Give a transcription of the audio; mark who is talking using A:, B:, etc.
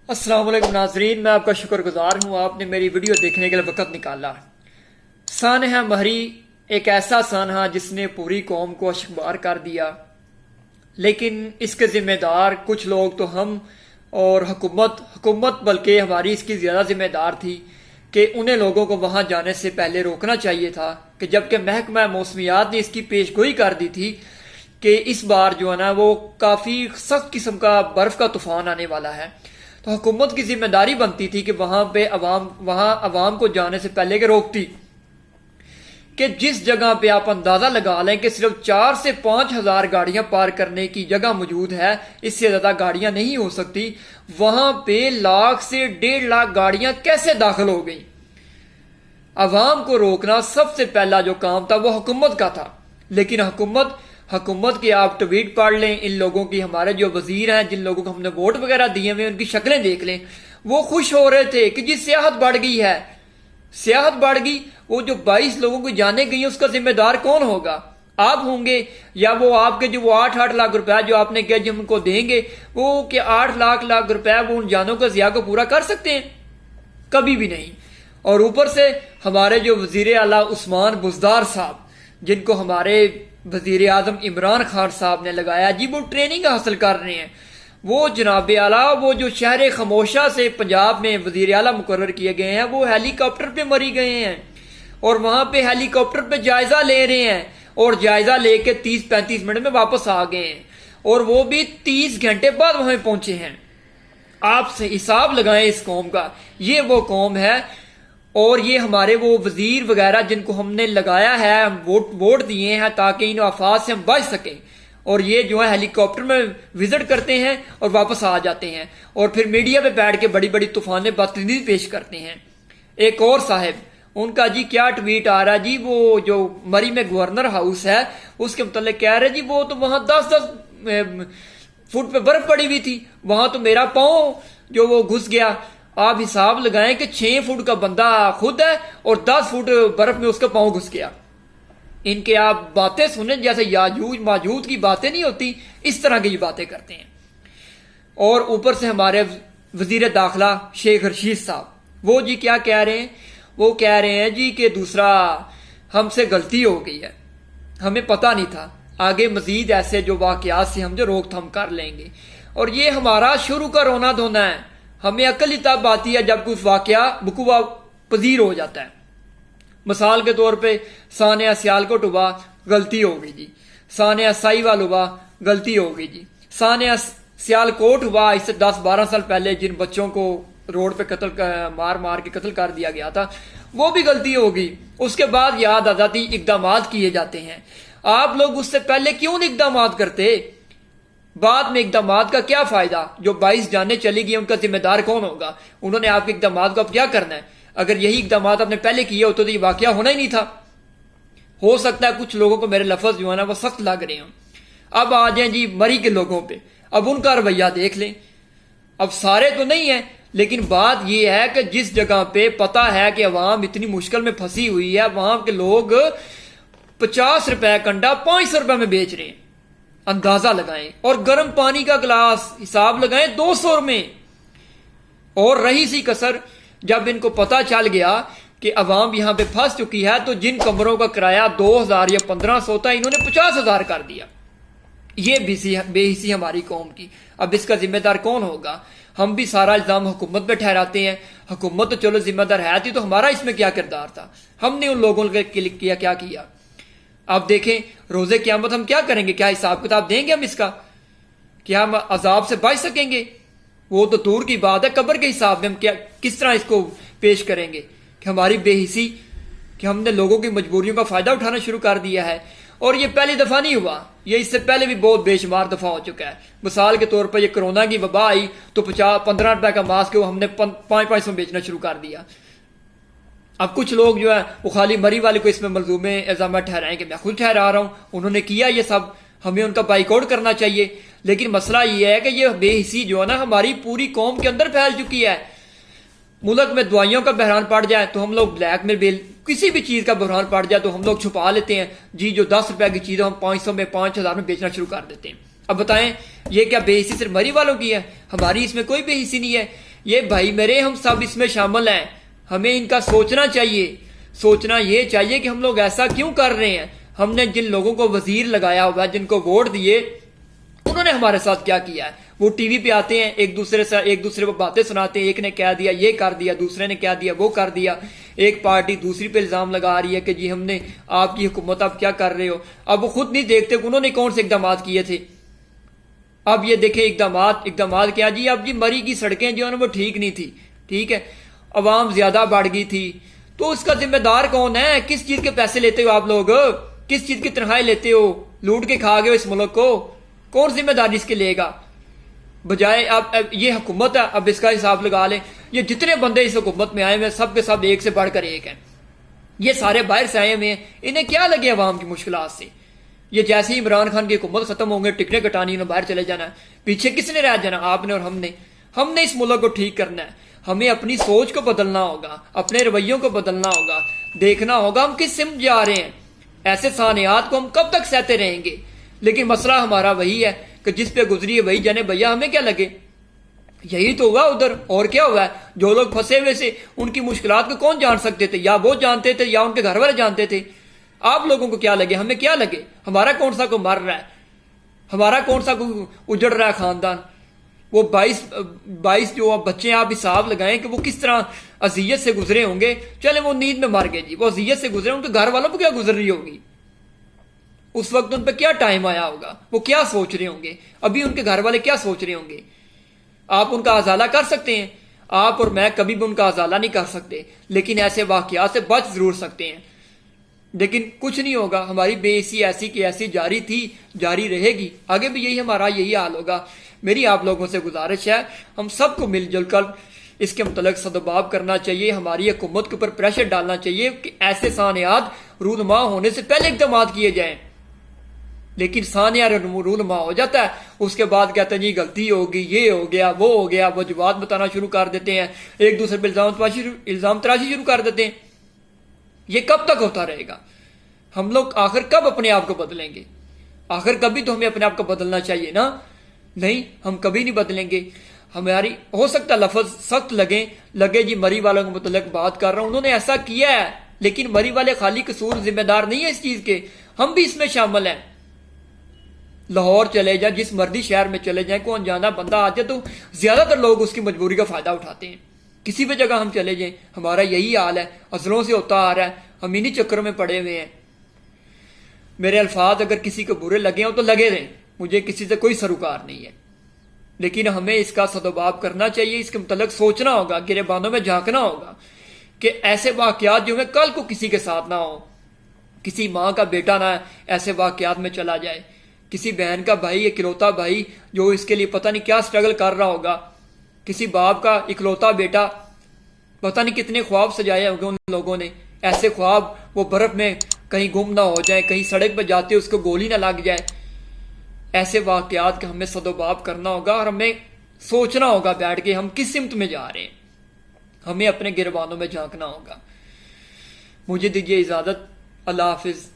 A: السلام علیکم ناظرین، میں آپ کا شکر گزار ہوں آپ نے میری ویڈیو دیکھنے کے لیے وقت نکالا۔ سانحہ مہری ایک ایسا سانحہ جس نے پوری قوم کو اشکبار کر دیا، لیکن اس کے ذمہ دار کچھ لوگ تو ہم اور حکومت بلکہ ہماری اس کی زیادہ ذمہ دار تھی کہ انہیں لوگوں کو وہاں جانے سے پہلے روکنا چاہیے تھا، کہ جبکہ محکمہ موسمیات نے اس کی پیش گوئی کر دی تھی کہ اس بار جو ہے نا وہ کافی سخت قسم کا برف کا طوفان آنے والا ہے، تو حکومت کی ذمہ داری بنتی تھی کہ وہاں عوام کو جانے سے پہلے کہ روکتی، کہ جس جگہ پہ آپ اندازہ لگا لیں کہ صرف 4 سے 5 ہزار گاڑیاں پارک کرنے کی جگہ موجود ہے، اس سے زیادہ گاڑیاں نہیں ہو سکتی، وہاں پہ 1 لاکھ سے 1.5 لاکھ گاڑیاں کیسے داخل ہو گئیں؟ عوام کو روکنا سب سے پہلا جو کام تھا وہ حکومت کا تھا، لیکن حکومت کی آپ ٹویٹ پڑھ لیں، ان لوگوں کی، ہمارے جو وزیر ہیں جن لوگوں کو ہم نے ووٹ وغیرہ دیے ہوئے ان کی شکلیں دیکھ لیں، وہ خوش ہو رہے تھے کہ جی سیاحت بڑھ گئی ہے، سیاحت بڑھ گئی۔ وہ جو 22 لوگوں کو جانے گئی ہیں اس کا ذمہ دار کون ہوگا؟ آپ ہوں گے یا وہ آپ کے جو وہ 8 لاکھ روپے جو آپ نے کہا جی ہم کو دیں گے، وہ کہ 8 لاکھ روپے وہ ان جانوں کا ضیاع کو پورا کر سکتے ہیں؟ کبھی بھی نہیں۔ اور اوپر سے ہمارے جو وزیر اعلیٰ عثمان بزدار صاحب، جن کو ہمارے وزیر اعظم عمران خان صاحب نے لگایا، جی وہ ٹریننگ حاصل کر رہے ہیں، وہ جناب اعلیٰ وہ جو شہر خموشہ سے پنجاب میں وزیر اعلیٰ مقرر کیے گئے ہیں، وہ ہیلی کاپٹر پہ مری گئے ہیں اور وہاں پہ ہیلی کاپٹر پہ جائزہ لے رہے ہیں، اور جائزہ لے کے 30-35 منٹ میں واپس آ گئے ہیں، اور وہ بھی 30 گھنٹے بعد وہاں پہنچے ہیں۔ آپ سے حساب لگائیں اس قوم کا، یہ وہ قوم ہے، اور یہ ہمارے وہ وزیر وغیرہ جن کو ہم نے لگایا ہے، ہم ووٹ دیے ہیں تاکہ ان آفات سے ہم بچ سکیں، اور یہ جو ہے ہیلی کاپٹر میں وزٹ کرتے ہیں اور واپس آ جاتے ہیں، اور پھر میڈیا پہ بیٹھ کے بڑی بڑی طوفانیں بدتمیزی پیش کرتے ہیں۔ ایک اور صاحب، ان کا جی کیا ٹویٹ آ رہا ہے، جی وہ جو مری میں گورنر ہاؤس ہے اس کے متعلق کہہ رہے جی وہ تو وہاں 10 فٹ پہ برف پڑی ہوئی تھی، وہاں تو میرا پاؤں جو وہ گھس گیا۔ آپ حساب لگائیں کہ 6 فٹ کا بندہ خود ہے اور 10 فٹ برف میں اس کا پاؤں گھس گیا۔ ان کے آپ باتیں سنیں جیسے یاجوج ماجوج کی باتیں نہیں ہوتی، اس طرح کی باتیں کرتے ہیں۔ اور اوپر سے ہمارے وزیر داخلہ شیخ رشید صاحب، وہ جی کیا کہہ رہے ہیں؟ وہ کہہ رہے ہیں جی کہ دوسرا ہم سے غلطی ہو گئی ہے، ہمیں پتہ نہیں تھا، آگے مزید ایسے جو واقعات سے ہم جو روک تھام کر لیں گے، اور یہ ہمارا شروع کا رونا دھونا ہے۔ ہمیں عقل ہی تب آتی ہے جب کوئی واقعہ وقوع پذیر ہو جاتا ہے۔ مثال کے طور پہ سانحہ سیالکوٹ ہوا، غلطی ہو گئی جی، سانحہ سائیوال ہوا، غلطی ہو گئی جی، سانحہ سیالکوٹ ہوا اس سے 10-12 سال پہلے جن بچوں کو روڈ پہ مار کے قتل کر دیا گیا تھا، وہ بھی غلطی ہوگی۔ اس کے بعد یاد آ جاتی، اقدامات کیے جاتے ہیں۔ آپ لوگ اس سے پہلے کیوں نہیں اقدامات کرتے؟ بعد میں اقدامات کا کیا فائدہ؟ جو 22 جانیں چلی گئی ان کا ذمہ دار کون ہوگا؟ انہوں نے آپ کے اقدامات کو اب کیا کرنا ہے؟ اگر یہی اقدامات آپ نے پہلے کیے ہوتے تو یہ واقعہ ہونا ہی نہیں تھا۔ ہو سکتا ہے کچھ لوگوں کو میرے لفظ جو ہے نا وہ سخت لگ رہے ہوں۔ اب آ جائیں جی مری کے لوگوں پہ، اب ان کا رویہ دیکھ لیں۔ اب سارے تو نہیں ہیں، لیکن بات یہ ہے کہ جس جگہ پہ پتہ ہے کہ عوام اتنی مشکل میں پھنسی ہوئی ہے، وہاں کے لوگ 50 روپے کنڈا 500 روپے میں بیچ رہے ہیں، اندازہ لگائیں، اور گرم پانی کا گلاس حساب لگائیں 200 میں۔ اور رہی سی کسر، جب ان کو پتا چل گیا کہ عوام یہاں پہ پھنس چکی ہے تو جن کمروں کا کرایہ 2000 یا 1500 تھا انہوں نے 50,000 کر دیا۔ یہ بے حسی ہماری قوم کی۔ اب اس کا ذمہ دار کون ہوگا؟ ہم بھی سارا الزام حکومت پہ ٹھہراتے ہیں، حکومت تو چلو ذمہ دار ہے تھی، تو ہمارا اس میں کیا کردار تھا؟ ہم نے ان لوگوں کے کیا کیا؟ اب دیکھیں روز قیامت ہم کیا کریں گے؟ کیا حساب کتاب دیں گے ہم اس کا؟ کیا ہم عذاب سے بچ سکیں گے؟ وہ تو دور کی بات ہے، قبر کے حساب میں ہم کس طرح اس کو پیش کریں گے کہ ہماری بے حسی، کہ ہم نے لوگوں کی مجبوریوں کا فائدہ اٹھانا شروع کر دیا ہے۔ اور یہ پہلی دفعہ نہیں ہوا، یہ اس سے پہلے بھی بہت بے شمار دفعہ ہو چکا ہے۔ مثال کے طور پر یہ کرونا کی وبا آئی تو 15 روپے کا ماسک ہم نے 500 بیچنا شروع کر دیا۔ اب کچھ لوگ جو ہے وہ خالی مری والے کو اس میں ملزوم الزامات ٹھہرائیں کہ میں خود ٹھہرا رہا ہوں، انہوں نے کیا یہ سب، ہمیں ان کا بائیکاٹ کرنا چاہیے۔ لیکن مسئلہ یہ ہے کہ یہ بے حسی جو ہے نا ہماری پوری قوم کے اندر پھیل چکی ہے۔ ملک میں دوائیوں کا بحران پڑ جائے تو ہم لوگ بلیک میں کسی بھی چیز کا بحران پڑ جائے تو ہم لوگ چھپا لیتے ہیں جی، جو 10 روپے کی چیز ہم 500 میں 5000 میں بیچنا شروع کر دیتے ہیں۔ اب بتائیں یہ کیا بے حسی صرف مری والوں کی ہے؟ ہماری اس میں کوئی بے حسی نہیں ہے۔ یہ بھائی میرے ہم سب اس میں شامل ہیں، ہمیں ان کا سوچنا چاہیے، سوچنا یہ چاہیے کہ ہم لوگ ایسا کیوں کر رہے ہیں، ہم نے جن لوگوں کو وزیر لگایا ہوا ہے، جن کو ووٹ دیے، انہوں نے ہمارے ساتھ کیا کیا ہے؟ وہ ٹی وی پہ آتے ہیں، ایک دوسرے کو باتیں سناتے ہیں، ایک نے کہہ دیا یہ کر دیا، دوسرے نے کہہ دیا وہ کر دیا، ایک پارٹی دوسری پہ الزام لگا رہی ہے کہ جی ہم نے آپ کی حکومت آپ کیا کر رہے ہو۔ اب وہ خود نہیں دیکھتے کہ انہوں نے کون سے اقدامات کیے تھے۔ اب یہ دیکھیں اقدامات کیا جی، اب جی مری کی سڑکیں جو ہے نا وہ ٹھیک نہیں تھی، ٹھیک ہے، عوام زیادہ بڑھ گئی تھی، تو اس کا ذمہ دار کون ہے؟ کس چیز کے پیسے لیتے ہو آپ لوگ؟ کس چیز کی تنخواہیں لیتے ہو؟ لوٹ کے کھا گئے ہو اس ملک کو، کون ذمہ داری اس کے لے گا؟ بجائے اب یہ حکومت ہے، اب اس کا حساب لگا لیں، یہ جتنے بندے اس حکومت میں آئے ہوئے سب کے سب ایک سے بڑھ کر ایک ہیں، یہ سارے باہر سے آئے ہوئے ہیں، انہیں کیا لگے عوام کی مشکلات سے؟ یہ جیسے ہی عمران خان کی حکومت ختم ہوں گے، ٹکٹیں کٹانی، انہیں باہر چلے جانا ہے، پیچھے کس نے رہ جانا؟ آپ نے اور ہم نے اس ملک کو ٹھیک کرنا ہے، ہمیں اپنی سوچ کو بدلنا ہوگا، اپنے رویوں کو بدلنا ہوگا، دیکھنا ہوگا ہم کس سمت جا رہے ہیں۔ ایسے سانحات کو ہم کب تک سہتے رہیں گے؟ لیکن مسئلہ ہمارا وہی ہے کہ جس پہ گزری ہے وہی جانے، بھیا ہمیں کیا لگے؟ یہی تو ہوا ادھر، اور کیا ہوا ہے؟ جو لوگ پھنسے ہوئے سے ان کی مشکلات کو کون جان سکتے تھے؟ یا وہ جانتے تھے یا ان کے گھر والے جانتے تھے۔ آپ لوگوں کو کیا لگے؟ ہمیں کیا لگے؟ ہمارا کون سا کو مر رہا ہے؟ ہمارا کون سا کو اجڑ رہا ہے خاندان؟ وہ 22 جو بچے آپ حساب لگائیں کہ وہ کس طرح اذیت سے گزرے ہوں گے۔ چلے وہ نیند میں مر گئے جی، وہ اذیت سے گزرے، ان کے گھر والوں پہ کیا گزر رہی ہوگی؟ اس وقت ان پہ کیا ٹائم آیا ہوگا؟ وہ کیا سوچ رہے ہوں گے؟ ابھی ان کے گھر والے کیا سوچ رہے ہوں گے؟ آپ ان کا ازالہ کر سکتے ہیں، آپ اور میں کبھی بھی ان کا ازالہ نہیں کر سکتے، لیکن ایسے واقعات سے بچ ضرور سکتے ہیں۔ لیکن کچھ نہیں ہوگا، ہماری بے حسی ایسی کی ایسی جاری تھی، جاری رہے گی، آگے بھی یہی حال ہوگا۔ میری آپ لوگوں سے گزارش ہے، ہم سب کو مل جل کر اس کے متعلق سدباب کرنا چاہیے، ہماری حکومت کے اوپر پریشر ڈالنا چاہیے کہ ایسے سانحات رونما ہونے سے پہلے اقدامات کیے جائیں۔ لیکن سانحہ رونما ہو جاتا ہے، اس کے بعد کہتے ہیں جی غلطی ہوگی، یہ ہو گیا، وہ ہو گیا، وجوہات بتانا شروع کر دیتے ہیں، ایک دوسرے پہ الزام تراشی شروع کر دیتے ہیں۔ یہ کب تک ہوتا رہے گا؟ ہم لوگ آخر کب اپنے آپ کو بدلیں گے؟ آخر کبھی تو ہمیں اپنے آپ کو بدلنا چاہیے نا۔ نہیں، ہم کبھی نہیں بدلیں گے۔ ہماری ہو سکتا لفظ سخت لگے جی مری والوں کے متعلق بات کر رہا ہوں، انہوں نے ایسا کیا ہے، لیکن مری والے خالی قصور ذمہ دار نہیں ہے اس چیز کے، ہم بھی اس میں شامل ہیں۔ لاہور چلے جائیں، جس مردی شہر میں چلے جائیں، کوئی انجانا بندہ آ جائے تو زیادہ تر لوگ اس کی مجبوری کا فائدہ اٹھاتے ہیں۔ کسی بھی جگہ ہم چلے جائیں، ہمارا یہی حال ہے، ازلوں سے ہوتا آ رہا ہے، ہم انہی چکروں میں پڑے ہوئے ہیں۔ میرے الفاظ اگر کسی کو برے لگے ہوں تو لگے رہیں، مجھے کسی سے کوئی سروکار نہیں ہے، لیکن ہمیں اس کا سدباب کرنا چاہیے، اس کے متعلق سوچنا ہوگا، گریبانوں میں جھانکنا ہوگا کہ ایسے واقعات جو ہمیں کل کو کسی کے ساتھ نہ ہو، کسی ماں کا بیٹا نہ ایسے واقعات میں چلا جائے، کسی بہن کا بھائی، اکلوتا بھائی جو اس کے لیے پتہ نہیں کیا سٹرگل کر رہا ہوگا، کسی باپ کا اکلوتا بیٹا، پتہ نہیں کتنے خواب سجائے ہوں گے ان لوگوں نے، ایسے خواب وہ برف میں کہیں گم نہ ہو جائے، کہیں سڑک پہ جاتے اس کو گولی نہ لگ جائے۔ ایسے واقعات کا ہمیں سدباب کرنا ہوگا اور ہمیں سوچنا ہوگا بیٹھ کے ہم کس سمت میں جا رہے ہیں، ہمیں اپنے گریبانوں میں جھانکنا ہوگا۔ مجھے دیجیے اجازت، اللہ حافظ۔